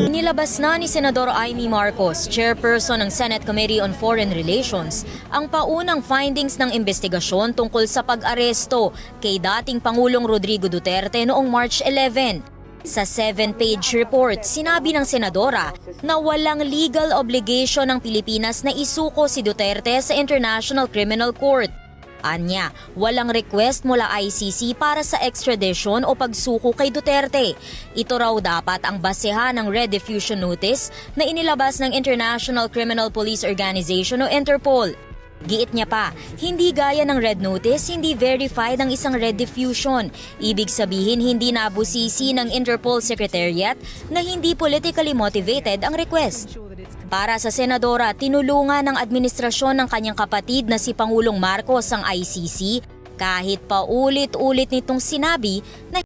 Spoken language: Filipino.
Nilabas na ni Senador Amy Marcos, chairperson ng Senate Committee on Foreign Relations, ang paunang findings ng investigasyon tungkol sa pag-aresto kay dating Pangulong Rodrigo Duterte noong March 11. Sa 7-page report, sinabi ng senadora na walang legal obligation ng Pilipinas na isuko si Duterte sa International Criminal Court. Anya, walang request mula ICC para sa extradition o pagsuko kay Duterte. Ito raw dapat ang basehan ng Red Diffusion Notice na inilabas ng International Criminal Police Organization o Interpol. Giit niya pa, hindi gaya ng Red Notice, hindi verified ang isang Red Diffusion. Ibig sabihin hindi nabusisi ng Interpol Secretariat na hindi politically motivated ang request. Para sa senadora, tinulungan ng administrasyon ng kanyang kapatid na si Pangulong Marcos ang ICC kahit paulit-ulit nitong sinabi na